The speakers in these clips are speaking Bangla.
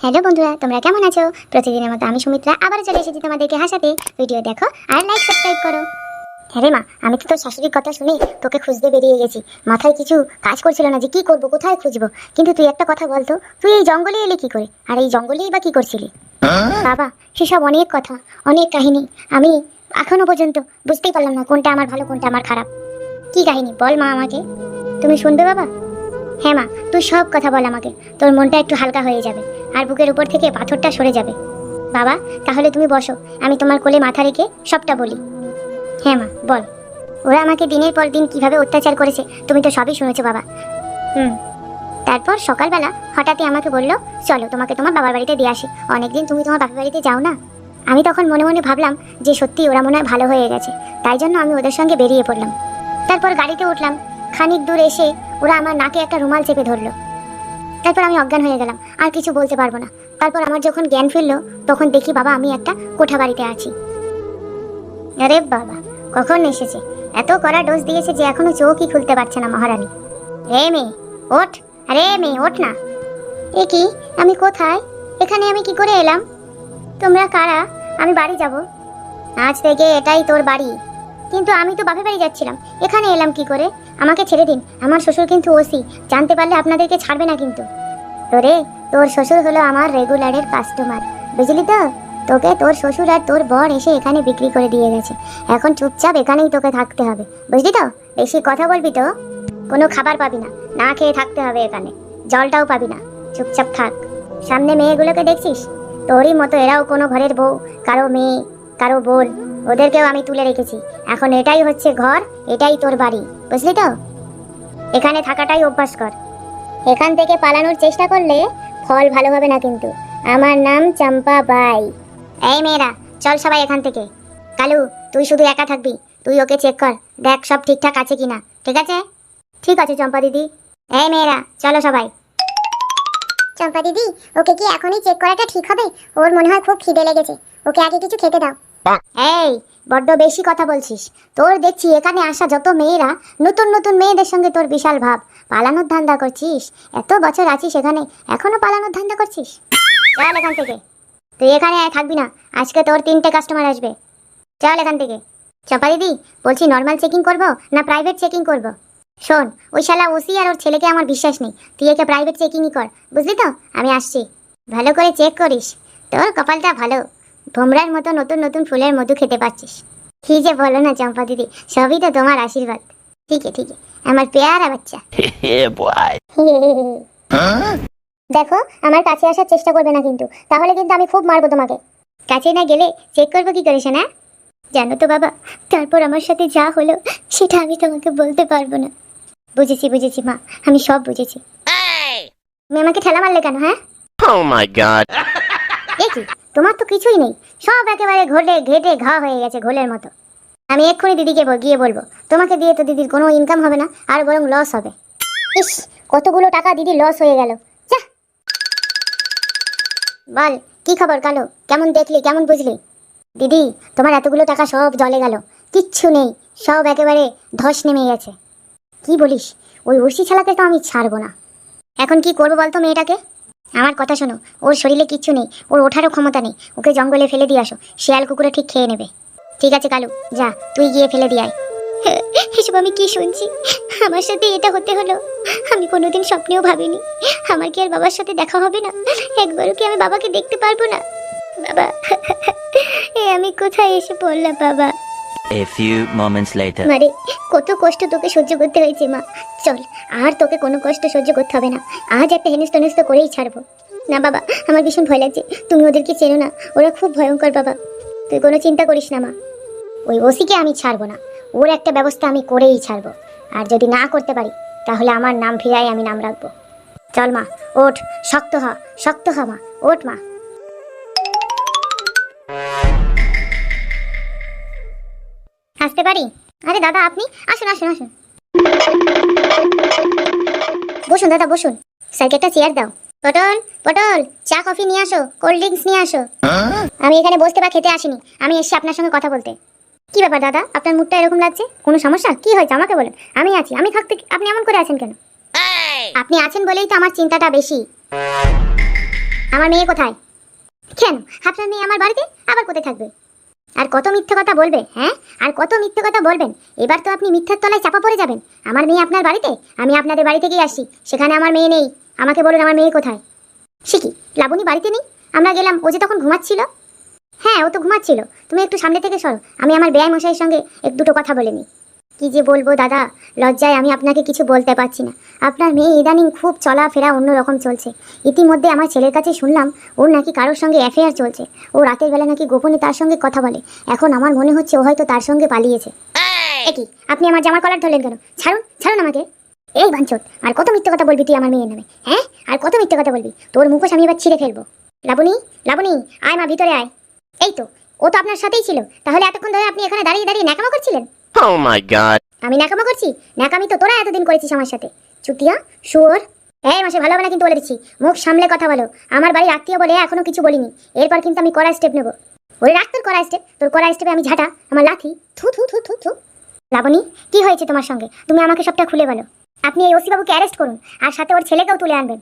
হ্যালো বন্ধুরা, তোমরা কেমন আছো? প্রতিদিনের মতো আমি সুমিত্রা আবার চলে এসেছি তোমাদেরকে হাসাতে। ভিডিও দেখো আর লাইক সাবস্ক্রাইব করো। হ্যাঁ রে মা, আমি তো তোর শাশুড়ির কথা শুনে তোকে খুঁজতে বেরিয়ে গেছি। মাথায় কিছু কাজ করছিল না যে কি করব, কোথায় খুঁজবো। কিন্তু তুই একটা কথা বলতো, তুই এই জঙ্গলে এলি কি করে? আর এই জঙ্গলেই বা কি করছিলি? বাবা, সেসব অনেক কথা, অনেক কাহিনী। আমি এখনো পর্যন্ত বুঝতেই পারলাম না কোনটা আমার ভালো কোনটা আমার খারাপ। কি কাহিনী বল মা আমাকে। তুমি শুনবে বাবা? হ্যাঁ মা, তুই সব কথা বল আমাকে। তোর মনটা একটু হালকা হয়ে যাবে আর বুকের উপর থেকে পাথরটা সরে যাবে। বাবা, তাহলে তুমি বসো, আমি তোমার কোলে মাথা রেখে সবটা বলি। হ্যাঁ মা, বল। ওরা আমাকে দিনের পর দিন কিভাবে অত্যাচার করেছে তুমি তো সবই শুনেছো বাবা। তারপর সকালবেলা হঠাৎই আমাকে বললো, চলো তোমাকে তোমার বাবার বাড়িতে দিয়ে আসি। অনেকদিন তুমি তোমার বাবার বাড়িতে যাও না। আমি তখন মনে মনে ভাবলাম যে সত্যি ওরা মনে হয় ভালো হয়ে গেছে, তাই জন্য আমি ওদের সঙ্গে বেরিয়ে পড়লাম। তারপর গাড়িতে উঠলাম। খানিক দূর এসে ওরা আমার নাকে একটা রুমাল চেপে ধরলো। তারপর আমি অজ্ঞান হয়ে গেলাম, আর কিছু বলতে পারবো না। তারপর আমার যখন জ্ঞান ফিরলো তখন দেখি বাবা আমি একটা কোঠা বাড়িতে আছি। আরে বাবা, কখন এসেছে! এত কড়া ডোজ দিয়েছে যে এখনো চোখই খুলতে পারছে না মহারানী। রে মেয়ে ওঠ, আরে মেয়ে ওঠ না। এ কি, আমি কোথায়? এখানে আমি কি করে এলাম? তোমরা কারা? আমি বাড়ি যাব। আজ থেকে এটাই তোর বাড়ি। কিন্তু আমি তো বাপের বাড়ি যাচ্ছিলাম, এখানে এলাম কি করে? আমাকে ছেড়ে দিন, আমার শ্বশুর কিন্তু ওসি, জানতে পারলে আপনাদেরকে ছাড়বে না কিন্তু। তোরে, তোর শ্বশুর হলো আমার রেগুলারের কাস্টমার, বুঝলি তো? তোকে তোর শ্বশুর আর তোর বর এসে এখানে বিক্রি করে দিয়ে গেছে। এখন চুপচাপ এখানেই তোকে থাকতে হবে, বুঝলি তো? বেশি কথা বলবি তো কোনো খাবার পাবি না, না খেয়ে থাকতে হবে এখানে। জলটাও পাবি না, চুপচাপ থাক। সামনে মেয়েগুলোকে দেখছিস? তোরই মতো এরাও কোনো ঘরের বউ, কারো মেয়ে, কারো বোন। ওদেরকেও আমি তুলে রেখেছি। এখন এটাই হচ্ছে ঘর, এটাই তোর বাড়ি, বুঝলি তো? এখানে থাকাটাই অভ্যাস কর। এখান থেকে পালানোর চেষ্টা করলে ফল ভালো হবে না কিন্তু। আমার নাম চম্পা বাই। এই মেয়েরা, চল সবাই এখান থেকে। কালু, তুই শুধু একা থাকবি, তুই ওকে চেক কর, দেখ সব ঠিকঠাক আছে কিনা। ঠিক আছে? ঠিক আছে চম্পা দিদি। এই মেয়েরা, চলো সবাই। চম্পা দিদি, ওকে কি এখনই চেক করাটা ঠিক হবে? ওর মনে হয় খুব খিদে লেগেছে, ওকে আগে কিছু খেতে দাও। এই, বড্ড বেশি কথা বলছিস। তোর দেখছি এখানে আসা যত মেয়েরা নতুন নতুন মেয়েদের সঙ্গে তোর বিশাল ভাব। পালানোর ধান্দা করছিস? এত বছর আছিস এখানে, এখনো পালানোর ধান্দা করছিস? চল এখান থেকে। তুই এখানে থাকবি না, আজকে তোর 3টে কাস্টমার আসবে। চল এখান থেকে। চম্পা দিদি, বলছি নর্মাল চেকিং করব না প্রাইভেট চেকিং করব? শোন, ওই শালা ওসি আর ওর ছেলেকে আমার বিশ্বাস নেই। তুই একে প্রাইভেট চেকিংই কর, বুঝলি তো? আমি আসছি। ভালো করে চেক করিস। তোর কপালটা ভালো, ভোমরার মতো নতুন নতুন ফুলের মধু খেতে পাচ্ছিস। কি যে বলো না চম্পা দিদি, সবই তো তোমার আশীর্বাদ। ঠিক আছে, আমার পেয়ারা বাচ্চা। দেখো, আমার কাছে আসার চেষ্টা করবে না কিন্তু, তাহলে কিন্তু আমি খুব মারবো তোমাকে। কাছে না গেলে চেক করবো কি করে না? জানো তো বাবা, তারপর আমার সাথে যা হলো সেটা আমি তোমাকে বলতে পারবো না। বুঝেছি বুঝেছি মা, আমি সব বুঝেছি। তুমি আমাকে ঠেলা মারলে কেন? হ্যাঁ, Oh my god. এ কি, তোমার তো কিছুই নেই, সব একেবারে ঘটে ঘেটে ঘা হয়ে গেছে ঘোলের মতো। আমি এক্ষুনি দিদিকে গিয়ে বলবো। তোমাকে দিয়ে তো দিদির কোনো ইনকাম হবে না, আর বরং লস হবে। ইস, কতগুলো টাকা দিদি লস হয়ে গেল। যা, বল কি খবর কালো? কেমন দেখলি, কেমন বুঝলি? দিদি, তোমার এতগুলো টাকা সব জলে গেল, কিচ্ছু নেই, সব একেবারে ধস নেমে গেছে। কি বলিস? ওই ওসি ছাড়াতে তো আমি ছাড়বো না। এখন কি করবো বলতো মেয়েটাকে? আমার কথা শোনো, ওর শরীরে কিচ্ছু নেই, ওর ওঠারও ক্ষমতা নেই। ওকে জঙ্গলে ফেলে দিয়ে আসো, শিয়াল কুকুরে ঠিক খেয়ে নেবে। ঠিক আছে কালু, যা তুই গিয়ে ফেলে দিয়ে আয়। এসব আমি কি শুনছি? আমার সাথে এটা হতে হলো। আমি কোনোদিন স্বপ্নেও ভাবিনি আমার কি আর বাবার সাথে দেখা হবে না। একবারও কি আমি বাবাকে দেখতে পারবো না? বাবা, এ আমি কোথায় এসে পড়লাম বাবা? A few moments later. মারে, কত কষ্ট তোকে সহ্য করতে হয়েছে মা। চল, আর তোকে কোনো কষ্ট সহ্য করতে হবে না। আজ একটা হেনস্থ করেই ছাড়বো। না বাবা, আমার ভীষণ ভয় লাগছে। তুমি ওদেরকে চেনো না, ওরা খুব ভয়ঙ্কর বাবা। তুই কোনো চিন্তা করিস না মা, ওই ওসিকে আমি ছাড়বো না। ওর একটা ব্যবস্থা আমি করেই ছাড়বো। আর যদি না করতে পারি তাহলে আমার নাম ফিরাই আমি নাম রাখবো। চল মা, ওঠ, শক্ত হ, শক্ত হ মা, ওঠ মা। আসতে পারি? আরে দাদা আপনি আসুন আসুন আসুন। বসুন দাদা বসুন। স্যারকে একটা চেয়ার দাও। পটল, পটল, চা কফি নিয়ে আসো, কোল্ড ড্রিঙ্কস নিয়ে আসো। আমি এখানে বসতে বা খেতে আসিনি, আমি এসেছি আপনার সঙ্গে কথা বলতে। কি ব্যাপার দাদা, আপনার মুডটা এরকম লাগছে? কোনো সমস্যা? কি হয়েছে আমাকে বলেন, আমি আছি। আমি থাকতে আপনি এমন করে আছেন কেন? আপনি আছেন বলেই তো আমার চিন্তাটা বেশি। আমার মেয়ে কোথায়? কেন আপনার মেয়ে আমার বাড়িতে, আবার কোথায় থাকবে? আর কত মিথ্যে কথা বলবে, হ্যাঁ? আর কত মিথ্যে কথা বলবেন? এবার তো আপনি মিথ্যার তলায় চাপা পড়ে যাবেন। আমার মেয়ে আপনার বাড়িতে, আমি আপনাদের বাড়ি থেকেই আসছি, সেখানে আমার মেয়ে নেই। আমাকে বলুন আমার মেয়ে কোথায়? সে কি, লাবণী বাড়িতে নেই? আমরা গেলাম, ও যে তখন ঘুমাচ্ছিল। হ্যাঁ, ও তো ঘুমাচ্ছিল। তুমি একটু সামনে থেকে সরো, আমি আমার বেয়াই মশাইয়ের সঙ্গে এক দুটো কথা বলে নিই। কি যে বলবো দাদা, লজ্জায় আমি আপনাকে কিছু বলতে পারছি না। আপনার মেয়ে ইদানিং খুব চলাফেরা অন্যরকম চলছে। ইতিমধ্যে আমার ছেলের কাছে শুনলাম ওর নাকি কারোর সঙ্গে অ্যাফেয়ার চলছে। ও রাতের বেলা নাকি গোপনে তার সঙ্গে কথা বলে। এখন আমার মনে হচ্ছে ও হয়তো তার সঙ্গে পালিয়েছে। কি, আপনি আমার জামার কলার ধরলেন কেন? ছাড়ুন, ছাড়ুন আমাকে। এই বাঞ্চত, আর কত মিথ্যে কথা বলবি তুই আমার মেয়ের নামে, হ্যাঁ? আর কত মিথ্যে কথা বলবি? তোর মুখোশ আমি এবার ছিঁড়ে ফেলবো। লাবণী, লাবণী, আয় মা, ভিতরে আয়। এই তো, ও তো আপনার সাথেই ছিল। তাহলে এতক্ষণ ধরে আপনি এখানে দাঁড়িয়ে দাঁড়িয়ে ন্যাকামো করছিলেন? Oh my god. আমি ন্যাকামো করছি? ন্যাকামি তো তোরা এতদিন করেছিস আমার সাথে। চুতিয়া, শুয়োর। এই মাসে ভালো হবে না কিন্তু বলে দিচ্ছি, মুখ সামলে কথা বলো। আমার বাড়ির আত্মীয় বলে এখনো কিছু বলিনি, এরপর কিন্তু আমি কড়া স্টেপ নেবো। ওই রাখ তোর কড়া স্টেপ, তোর কড়া স্টেপে আমি ঝাঁটা, আমার লাথি। থু থু থু থু থু। লাবণী, কি হয়েছে তোমার সঙ্গে? তুমি আমাকে সবটা খুলে বলো। আপনি এই ওসি বাবুকে অ্যারেস্ট করুন, আর সাথে ওর ছেলেকেও তুলে আনবেন।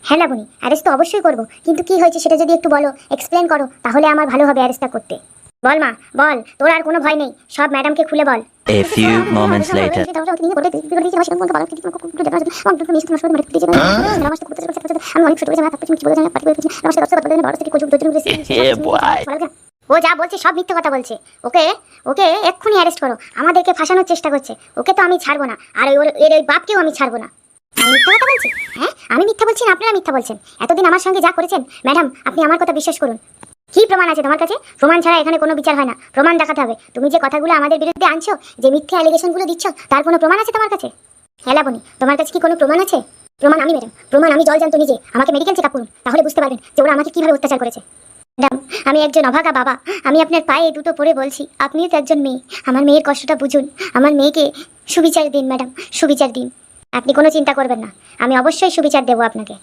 হ্যাঁ লাবণী, অ্যারেস্ট তো অবশ্যই করবো, কিন্তু কি হয়েছে সেটা যদি একটু বলো, এক্সপ্লেন করো, তাহলে আমার ভালো হবে অ্যারেস্টটা করতে। বল মা, বল, তোর আর কোনো ভয় নেই, সব ম্যাডামকে খুলে বল। A few moments later. Yeah, boy. ও যা বলছে সব মিথ্যে কথা বলছে। ওকে ওকে এক্ষুনি অ্যারেস্ট করো, আমাদেরকে ফাঁসানোর চেষ্টা করছে। ওকে তো আমি ছাড়বো না, আর এর ওই বাপকেও আমি ছাড়বো না। আমি মিথ্যা কথা বলছি? হ্যাঁ, আমি মিথ্যা বলছি না আপনারা মিথ্যা বলছেন? এতদিন আমার সঙ্গে যা করেছেন ম্যাডাম, আপনি আমার কথা বিশ্বাস করুন। কি প্রমাণ আছে তোমার কাছে? প্রমাণ ছাড়া এখানে কোনো বিচার হয় না, প্রমাণ দেখাতে হবে। তুমি যে কথাগুলো আমাদের বিরুদ্ধে আনছো, যে মিথ্যে অ্যালিগেশনগুলো দিচ্ছ, তার কোনো প্রমাণ আছে তোমার কাছে? হ্যাঁ লাবণী, তোমার কাছে কি কোনো প্রমাণ আছে? প্রমাণ আমি ম্যাডাম, প্রমাণ আমি জল জানতো নিজে। আমাকে মেডিকেল চেক আপ করুন, তাহলে বুঝতে পারবেন যে ওরা আমাকে কিভাবে অত্যাচার করেছে। ম্যাডাম, আমি একজন অভাগা বাবা, আমি আপনার পায়ে দুটো পড়ে বলছি, আপনিও তো একজন মেয়ে, আমার মেয়ের কষ্টটা বুঝুন। আমার মেয়েকে সুবিচার দিন ম্যাডাম, সুবিচার দিন। আপনি কোনো চিন্তা করবেন না, আমি অবশ্যই সুবিচার দেবো আপনাকে।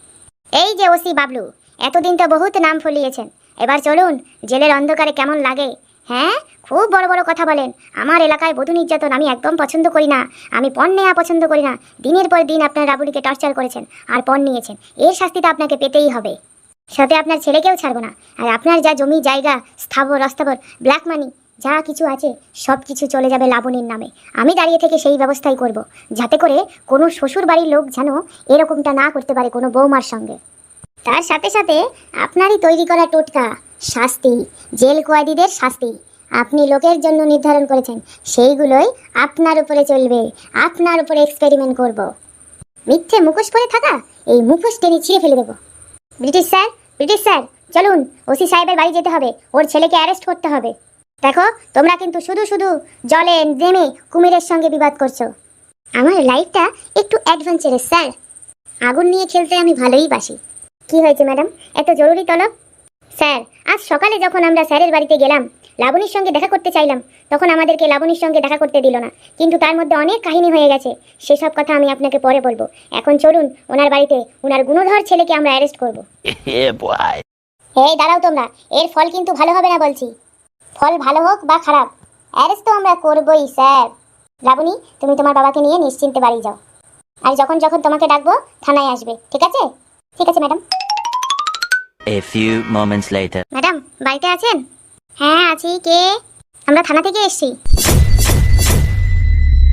এই যে ওসি বাবলু, এতদিন তো বহুত নাম ফলিয়েছেন, এবার চলুন জেলের অন্ধকারে কেমন লাগে। হ্যাঁ, খুব বড় বড় কথা বলেন। আমার এলাকায় বধূ নির্যাতন আমি একদম পছন্দ করি না, আমি পণ নেওয়া পছন্দ করি না। দিনের পর দিন আপনার রাবুলিকে টর্চার করেছেন আর পণ নিয়েছেন, এর শাস্তিটা আপনাকে পেতেই হবে। সাথে আপনার ছেলেকেও ছাড়বো না। আর আপনার যা জমি জায়গা, স্থাবর অস্থাবর, ব্ল্যাক মানি যা কিছু আছে, সব কিছু চলে যাবে লাবণীর নামে। আমি দাঁড়িয়ে থেকে সেই ব্যবস্থাই করব, যাতে করে কোনো শ্বশুর বাড়ির লোক যেন এরকমটা না করতে পারে কোনো বৌমার সঙ্গে। তার সাথে সাথে আপনারই তৈরি করা টোটকা, শাস্তি, জেল কয়েদিদের শাস্তি আপনি লোকের জন্য নির্ধারণ করেছেন, সেইগুলোই আপনার উপরে চলবে। আপনার উপরে এক্সপেরিমেন্ট করব। মিথ্যে মুখোশ পরে থাকা, এই মুখোশ টেনে ছিঁড়ে ফেলে দেবো। ব্রিটিশ স্যার, ব্রিটিশ স্যার, চলুন ওসি সাহেবের বাড়ি যেতে হবে, ওর ছেলেকে অ্যারেস্ট করতে হবে। দেখো, তোমরা কিন্তু শুধু শুধু জলে নেমে কুমিরের সঙ্গে বিবাদ করছো। আমার লাইফটা একটু অ্যাডভেঞ্চারাস স্যার, আগুন নিয়ে খেলতে আমি ভালোই বাসি। কি হয়েছে ম্যাডাম, এত জরুরি তলব? স্যার, আজ সকালে যখন আমরা স্যারের বাড়িতে গেলাম, লাবণীর সঙ্গে দেখা করতে চাইলাম, তখন আমাদেরকে লাবণীর সঙ্গে দেখা করতে দিল না। কিন্তু তার মধ্যে অনেক কাহিনী হয়ে গেছে, সেসব কথা আমি আপনাকে পরে বলবো। এখন চলুন ওনার বাড়িতে ওনার গুণধর ছেলেকে আমরা অ্যারেস্ট করব। Yeah, boy. এই দাঁড়াও তোমরা, এর ফল কিন্তু ভালো হবে না বলছি। ফল ভালো হোক বা খারাপ, অ্যারেস্ট তো আমরা করবই স্যার। লাবণী, তুমি তোমার বাবাকে নিয়ে নিশ্চিন্তে বাড়ি যাও, আর যখন যখন তোমাকে ডাকবো থানায় আসবে, ঠিক আছে? ঠিক আছে madam. A few moments later. Madam, বাড়িতে আছেন? হ্যাঁ আছি। কে? আমরা থানা থেকে এসেছি।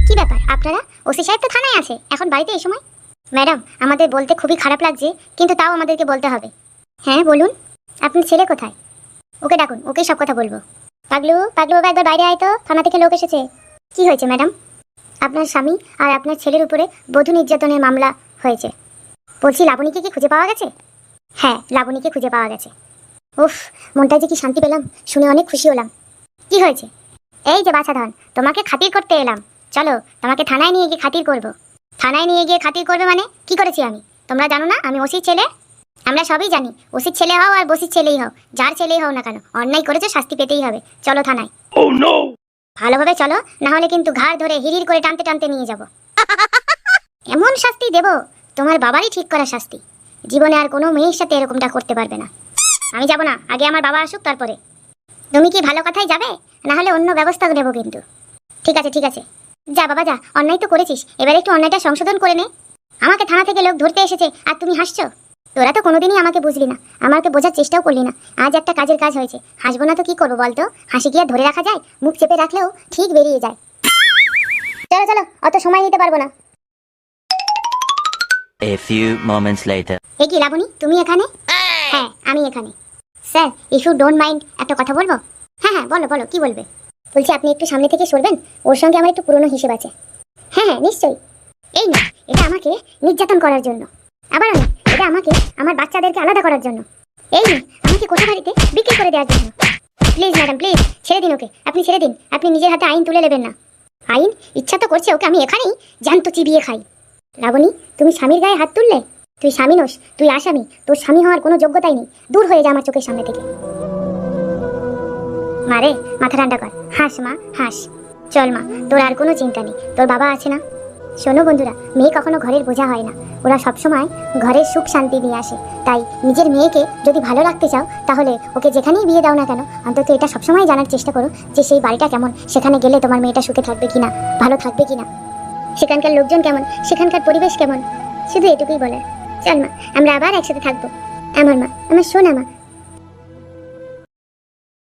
কি ব্যাপার আপনারা? ওসি সাহেব তো থানায় আছে, এখন বাড়িতে এই সময়? ম্যাডাম, আমাদের বলতে খুবই খারাপ লাগছে, কিন্তু তাও আমাদেরকে বলতে হবে। হ্যাঁ বলুন, আপনার ছেলে কোথায়? ওকে ডাকুন, ওকে সব কথা বলবো। পাগলু, পাগলু বাবা একবার বাইরে আয় তো, থানা থেকে লোক এসেছে। কি হয়েছে ম্যাডাম? আপনার স্বামী আর আপনার ছেলের উপরে বধূ নির্যাতনের মামলা হয়েছে। বলছি লাবণীকে কি খুঁজে পাওয়া গেছে? হ্যাঁ, লাবণীকে খুঁজে পাওয়া গেছে। উফ, মনটায় যে কি শান্তি পেলাম, শুনে অনেক খুশি হলাম। কি হয়েছে? এই যে বাছাধন, তোমাকে খাতির করতে এলাম, চলো তোমাকে থানায় নিয়ে গিয়ে খাতির করব। থানায় নিয়ে গিয়ে খাতির করবে মানে কি করেছি আমি? তোমরা জানো না আমি ওসির ছেলে? আমরা সবই জানি, ওসির ছেলে হও আর বসির ছেলেই হও, যার ছেলেই হও না কেন, অন্যায় করেছো শাস্তি পেতেই হবে। চলো থানায়। Oh no! ভালোভাবে চলো, না হলে কিন্তু ঘাড় ধরে হিড়ির করে টানতে টানতে নিয়ে যাব। এমন শাস্তি দেব, তোমার বাবারই ঠিক করা শাস্তি। জীবনে আর কোনো মেয়ের সাথে এরকমটা করতে পারবে না। আমি যাব না, আগে আমার বাবা আসুক তারপরে। তুমি কি ভালো কথাই যাবে, না হলে অন্য ব্যবস্থা নেব কিন্তু। ঠিক আছে ঠিক আছে, যা বাবা যা, অন্যায় তো করেছিস, এবার একটু অন্যায়টা সংশোধন করে নে। আমাকে থানা থেকে লোক ধরতে এসেছে আর তুমি হাসছো? তোরা তো কোনোদিনই আমাকে বুঝলি না, আমাকে বোঝার চেষ্টাও করলি না। আজ একটা কাজের কাজ হয়েছে, হাসবো না তো কি করবো বলতো? হাসি কি আর ধরে রাখা যায়? মুখ চেপে রাখলেও ঠিক বেরিয়ে যায়। চলো চলো, অত সময় নিতে পারবো না। A few moments later. এ কি লাবণী, তুমি এখানে? হ্যাঁ আমি এখানে। Sir if you don't mind একটা কথা বলবো? হ্যাঁ হ্যাঁ বলো বলো, কি বলবে? বলছি আপনি একটু সামনে থেকে সরবেন, ওর সঙ্গে আমার একটু পুরনো হিসেব আছে। হ্যাঁ হ্যাঁ নিশ্চয়ই। এই না, এটা আমাকে নির্যাতন করার জন্য। আবার না, এটা আমাকে আমার বাচ্চাদেরকে আলাদা করার জন্য। এই না, আমাকে কোঠা বাড়িতে বিক্রি করে দেওয়ার জন্য। প্লিজ ম্যাডাম প্লিজ, ছেড়ে দিন ওকে, আপনি ছেড়ে দিন। আপনি নিজের হাতে আইন তুলে নেবেন না। আইন? ইচ্ছা তো করছে ওকে আমি এখানেই জ্যান্ত চিবিয়ে খাই। লাবণী, তুমি স্বামীর গায়ে হাত তুললে? তুই স্বামী নোস, তুই আসামি। তোর স্বামী হওয়ার কোনো যোগ্যতাই নেই। দূর হয়ে যা আমার চোখের সামনে থেকে। মারে, মাথা ঠান্ডা কর, হাস মা হাস। চল মা, তোর আর কোনো চিন্তা নেই, তোর বাবা আছে না। শোনো বন্ধুরা, মেয়ে কখনো ঘরের বোঝা হয় না, ওরা সবসময় ঘরের সুখ শান্তি নিয়ে আসে। তাই নিজের মেয়েকে যদি ভালো রাখতে চাও, তাহলে ওকে যেখানেই বিয়ে দাও না কেন, অন্তত এটা সবসময় জানার চেষ্টা করো যে সেই বাড়িটা কেমন, সেখানে গেলে তোমার মেয়েটা সুখে থাকবে কিনা, ভালো থাকবে কিনা, সেখানকার লোকজন কেমন, সেখানকার পরিবেশ কেমন। শুধু এটুকুই বলার। চল মা, আমরা আবার একসাথে থাকবো। আমার মা, আমার সোনা মা,